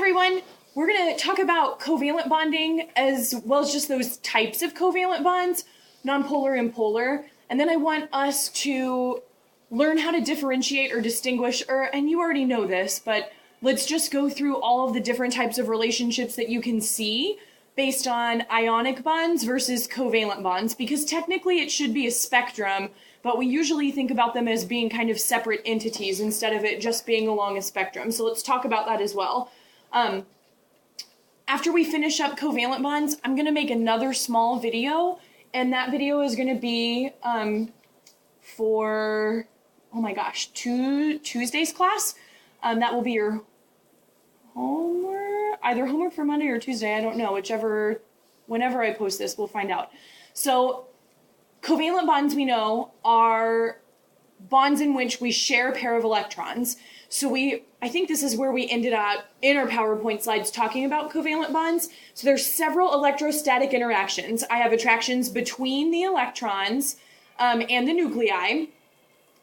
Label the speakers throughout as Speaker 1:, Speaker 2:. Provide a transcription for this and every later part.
Speaker 1: everyone, we're going to talk about covalent bonding as well as just those types of covalent bonds, nonpolar and polar. And then I want us to learn how to differentiate or distinguish, and you already know this, but let's just go through all of the different types of relationships that you can see based on ionic bonds versus covalent bonds, because technically it should be a spectrum, but we usually think about them as being kind of separate entities instead of it just being along a spectrum. So let's talk about that as well. After we finish up covalent bonds, I'm going to make another small video, and that video is going to be for, oh my gosh, Tuesday's class. That will be your homework, either homework for Monday or Tuesday, I don't know, whenever I post this, we'll find out. So covalent bonds, we know, are bonds in which we share a pair of electrons. So I think this is where we ended up in our PowerPoint slides talking about covalent bonds. So there's several electrostatic interactions. I have attractions between the electrons and the nuclei.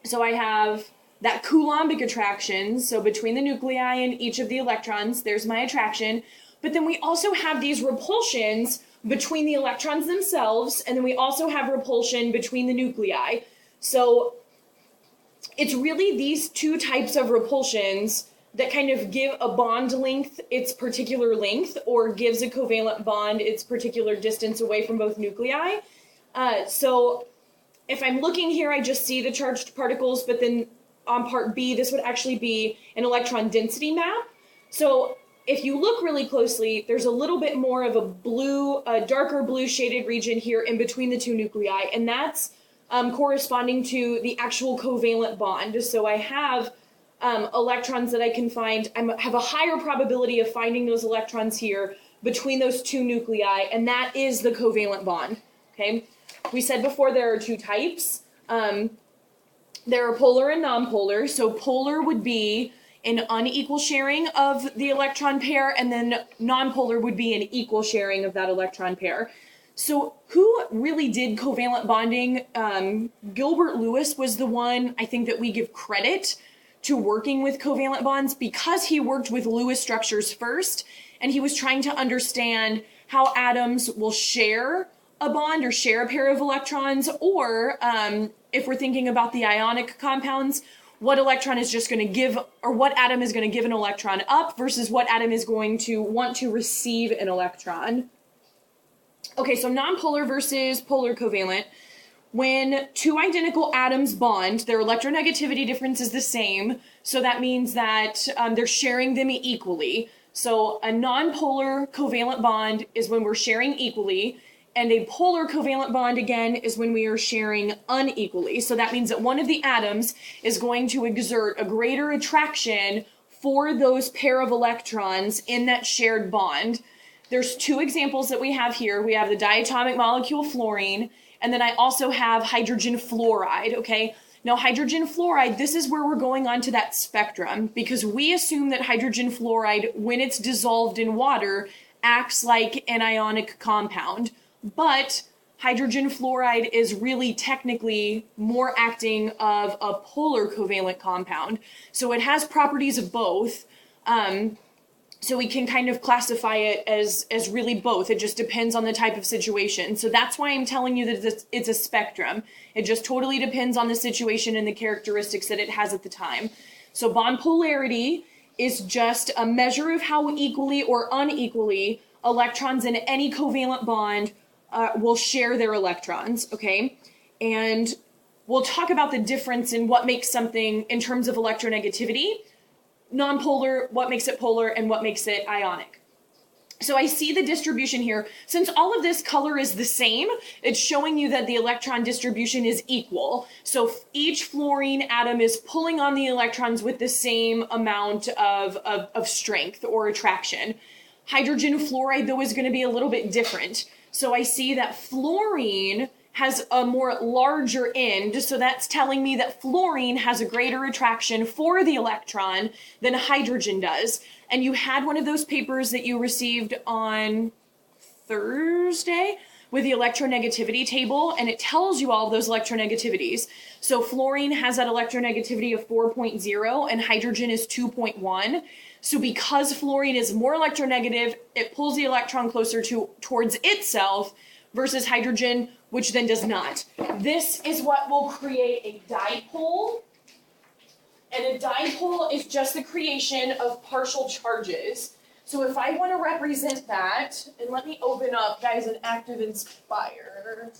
Speaker 1: So I have that Coulombic attraction, so between the nuclei and each of the electrons, there's my attraction. But then we also have these repulsions between the electrons themselves, and then we also have repulsion between the nuclei. So it's really these two types of repulsions that kind of give a bond length its particular length, or gives a covalent bond its particular distance away from both nuclei. So if I'm looking here, I just see the charged particles, but then on part B, this would actually be an electron density map. So if you look really closely, there's a little bit more of a darker blue shaded region here in between the two nuclei, and that's corresponding to the actual covalent bond. So I have electrons that I can find. I have a higher probability of finding those electrons here between those two nuclei, and that is the covalent bond. Okay, we said before there are two types. There are polar and nonpolar. So polar would be an unequal sharing of the electron pair, and then nonpolar would be an equal sharing of that electron pair. So who really did covalent bonding? Gilbert Lewis was the one, I think, that we give credit to working with covalent bonds, because he worked with Lewis structures first, and he was trying to understand how atoms will share a bond or share a pair of electrons, or if we're thinking about the ionic compounds, what electron is just going to give, or what atom is going to give an electron up versus what atom is going to want to receive an electron. Okay, so nonpolar versus polar covalent. When two identical atoms bond, their electronegativity difference is the same, so that means that they're sharing them equally. So a nonpolar covalent bond is when we're sharing equally, and a polar covalent bond, again, is when we are sharing unequally. So that means that one of the atoms is going to exert a greater attraction for those pair of electrons in that shared bond. There's two examples that we have here. We have the diatomic molecule fluorine, and then I also have hydrogen fluoride, okay? Now, hydrogen fluoride, this is where we're going on to that spectrum, because we assume that hydrogen fluoride, when it's dissolved in water, acts like an ionic compound. But hydrogen fluoride is really technically more acting of a polar covalent compound. So it has properties of both. So we can kind of classify it as really both. It just depends on the type of situation. So that's why I'm telling you that it's a spectrum. It just totally depends on the situation and the characteristics that it has at the time. So bond polarity is just a measure of how equally or unequally electrons in any covalent bond will share their electrons, okay? And we'll talk about the difference in what makes something, in terms of electronegativity, nonpolar, what makes it polar, and what makes it ionic. So I see the distribution here. Since all of this color is the same, it's showing you that the electron distribution is equal. So each fluorine atom is pulling on the electrons with the same amount of strength or attraction. Hydrogen fluoride, though, is going to be a little bit different. So I see that fluorine has a more larger end, so that's telling me that fluorine has a greater attraction for the electron than hydrogen does. And you had one of those papers that you received on Thursday with the electronegativity table, and it tells you all of those electronegativities. So fluorine has that electronegativity of 4.0 and hydrogen is 2.1. So because fluorine is more electronegative, it pulls the electron closer towards itself versus hydrogen, which then does not. This is what will create a dipole. And a dipole is just the creation of partial charges. So if I want to represent that, and let me open up, guys, an active inspire.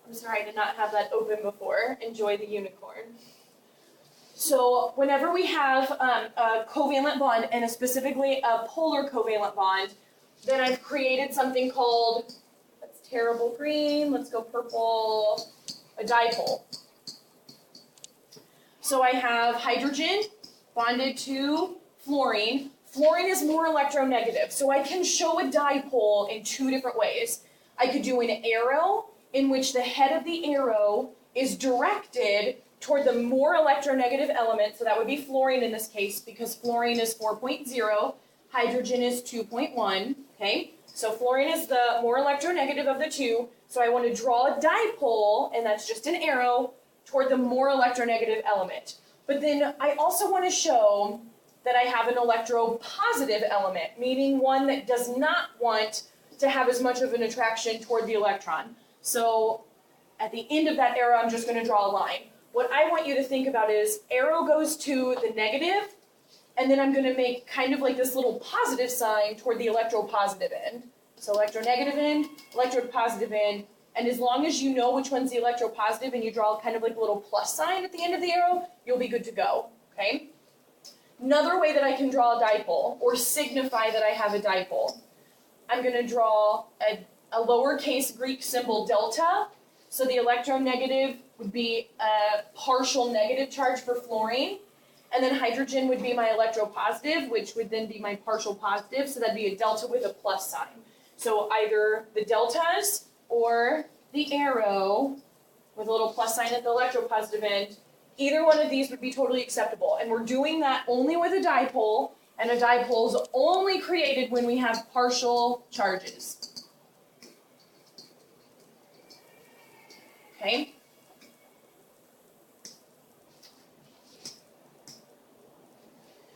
Speaker 1: I'm sorry, I did not have that open before. Enjoy the unicorn. So whenever we have a covalent bond, and specifically a polar covalent bond, then I've created something called, that's terrible green, let's go purple, a dipole. So I have hydrogen bonded to fluorine. Fluorine is more electronegative, so I can show a dipole in two different ways. I could do an arrow in which the head of the arrow is directed toward the more electronegative element, so that would be fluorine in this case, because fluorine is 4.0, hydrogen is 2.1, okay? So fluorine is the more electronegative of the two, so I want to draw a dipole, and that's just an arrow, toward the more electronegative element. But then I also want to show that I have an electropositive element, meaning one that does not want to have as much of an attraction toward the electron. So at the end of that arrow, I'm just going to draw a line. What I want you to think about is arrow goes to the negative, and then I'm going to make kind of like this little positive sign toward the electropositive end. So electronegative end, electropositive end, and as long as you know which one's the electropositive and you draw kind of like a little plus sign at the end of the arrow, you'll be good to go, okay? Another way that I can draw a dipole, or signify that I have a dipole, I'm going to draw a lowercase Greek symbol delta. So the electronegative would be a partial negative charge for fluorine, and then hydrogen would be my electropositive, which would then be my partial positive, so that'd be a delta with a plus sign. So either the deltas or the arrow with a little plus sign at the electropositive end, either one of these would be totally acceptable. And we're doing that only with a dipole, and a dipole is only created when we have partial charges. Okay?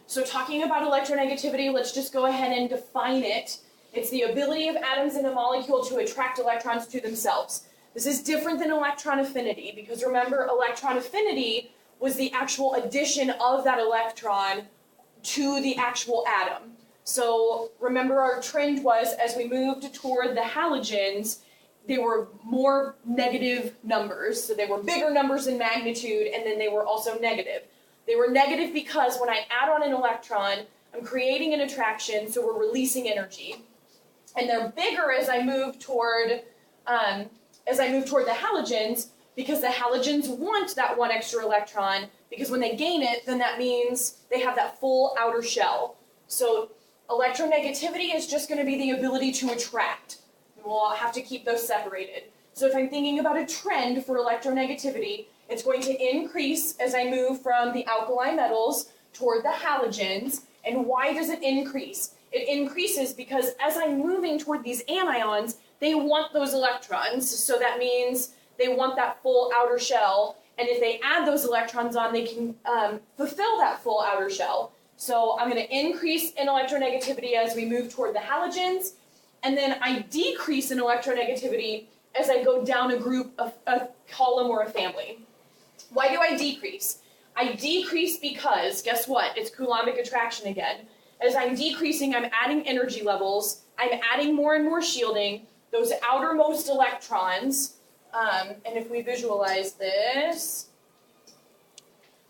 Speaker 1: So talking about electronegativity, let's just go ahead and define it. It's the ability of atoms in a molecule to attract electrons to themselves. This is different than electron affinity, because remember, electron affinity was the actual addition of that electron to the actual atom. So remember, our trend was, as we moved toward the halogens, they were more negative numbers. So they were bigger numbers in magnitude, and then they were also negative. They were negative because when I add on an electron, I'm creating an attraction, so we're releasing energy. And they're bigger as I move toward the halogens, because the halogens want that one extra electron, because when they gain it, then that means they have that full outer shell. So electronegativity is just going to be the ability to attract. We'll have to keep those separated. So if I'm thinking about a trend for electronegativity, it's going to increase as I move from the alkali metals toward the halogens. And why does it increase? It increases because as I'm moving toward these anions, they want those electrons. So that means they want that full outer shell. And if they add those electrons on, they can fulfill that full outer shell. So I'm going to increase in electronegativity as we move toward the halogens. And then I decrease in electronegativity as I go down a group, a column, or a family. Why do I decrease? I decrease because, guess what? It's Coulombic attraction again. As I'm decreasing, I'm adding energy levels. I'm adding more and more shielding. Those outermost electrons, and if we visualize this,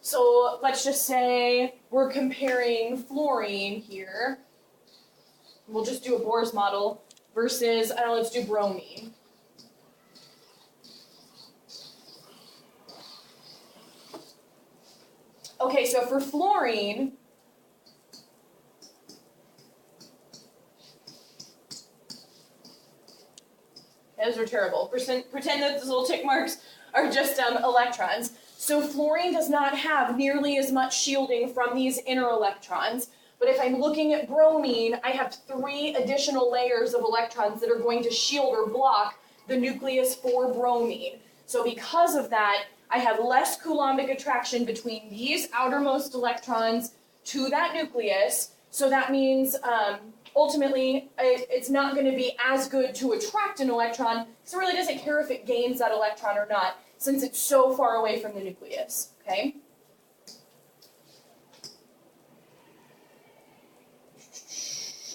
Speaker 1: so let's just say we're comparing fluorine here. We'll just do a Bohr's model versus, I don't know, let's do bromine. Okay, so for fluorine, those are terrible. Pretend that those little tick marks are just electrons. So fluorine does not have nearly as much shielding from these inner electrons. But if I'm looking at bromine, I have 3 additional layers of electrons that are going to shield or block the nucleus for bromine. So because of that, I have less coulombic attraction between these outermost electrons to that nucleus. So that means ultimately it's not going to be as good to attract an electron, because it really doesn't care if it gains that electron or not, since it's so far away from the nucleus, okay?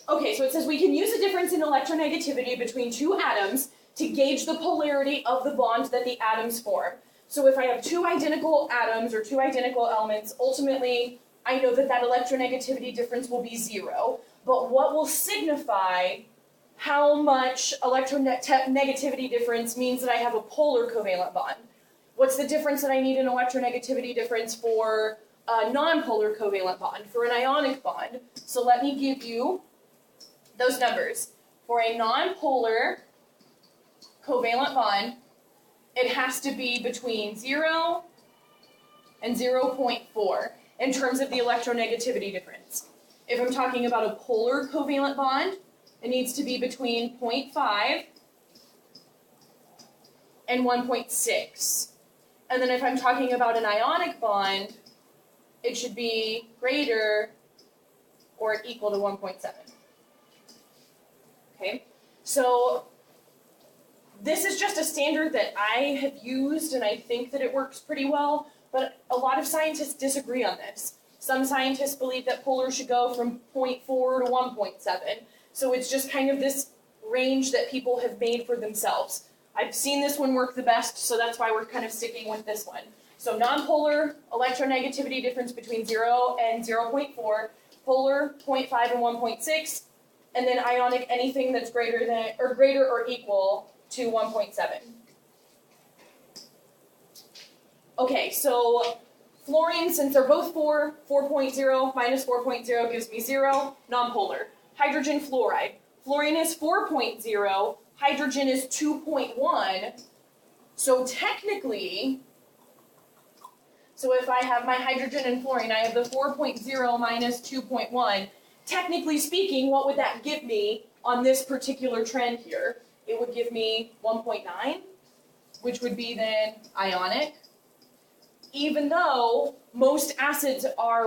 Speaker 1: Okay, so it says we can use a difference in electronegativity between two atoms to gauge the polarity of the bond that the atoms form. So if I have two identical atoms or two identical elements, ultimately I know that that electronegativity difference will be 0. But what will signify how much electronegativity difference means that I have a polar covalent bond? What's the difference that I need in electronegativity difference for a nonpolar covalent bond, for an ionic bond? So let me give you those numbers. For a nonpolar covalent bond, it has to be between 0 and 0.4 in terms of the electronegativity difference. If I'm talking about a polar covalent bond, it needs to be between 0.5 and 1.6. And then if I'm talking about an ionic bond, it should be greater or equal to 1.7. Okay, so this is just a standard that I have used, and I think that it works pretty well, but a lot of scientists disagree on this. Some scientists believe that polar should go from 0.4 to 1.7, so it's just kind of this range that people have made for themselves. I've seen this one work the best, so that's why we're kind of sticking with this one. So nonpolar, electronegativity difference between 0 and 0.4, polar, 0.5 and 1.6, and then ionic, anything that's greater or equal to 1.7. Okay, so fluorine, since they're both 4, 4.0 minus 4.0 gives me 0, nonpolar. Hydrogen fluoride. Fluorine is 4.0, hydrogen is 2.1, so technically, so if I have my hydrogen and fluorine, I have the 4.0 minus 2.1. Technically speaking, what would that give me on this particular trend here? It would give me 1.9, which would be then ionic. Even though most acids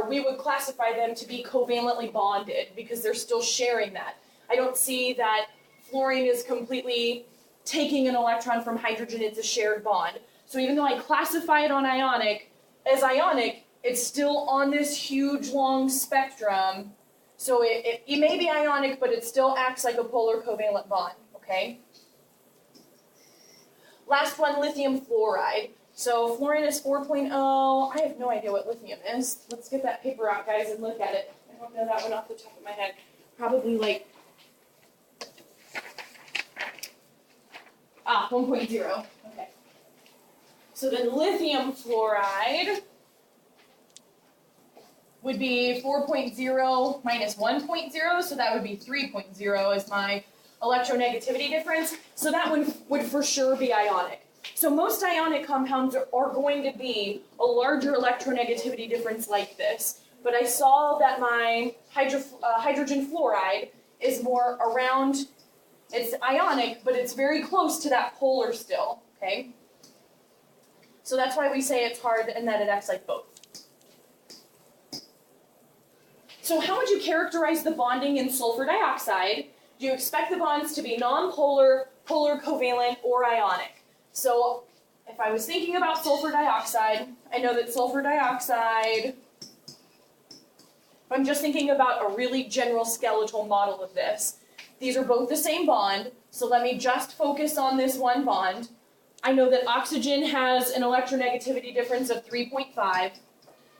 Speaker 1: we would classify them to be covalently bonded because they're still sharing that. I don't see that fluorine is completely taking an electron from hydrogen, it's a shared bond. So even though I classify it on as ionic, it's still on this huge long spectrum. So it may be ionic, but it still acts like a polar covalent bond, okay? Last one, lithium fluoride. So fluorine is 4.0. I have no idea what lithium is. Let's get that paper out, guys, and look at it. I don't know that one off the top of my head. Probably like 1.0. Okay. So then lithium fluoride would be 4.0 minus 1.0, so that would be 3.0 as my electronegativity difference. So that one would for sure be ionic. So most ionic compounds are going to be a larger electronegativity difference like this. But I saw that my hydrogen fluoride is more around, it's ionic, but it's very close to that polar still, okay? So that's why we say it's hard and that it acts like both. So how would you characterize the bonding in sulfur dioxide? Do you expect the bonds to be nonpolar, polar covalent, or ionic? So if I was thinking about sulfur dioxide, I know that sulfur dioxide, if I'm just thinking about a really general skeletal model of this, these are both the same bond, so let me just focus on this one bond. I know that oxygen has an electronegativity difference of 3.5,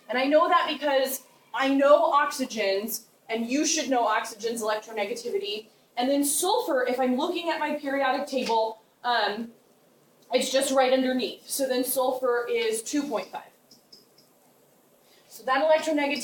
Speaker 1: and I know that because I know oxygen's, and you should know oxygen's electronegativity, and then sulfur, if I'm looking at my periodic table, it's just right underneath. So then sulfur is 2.5. So that electronegativity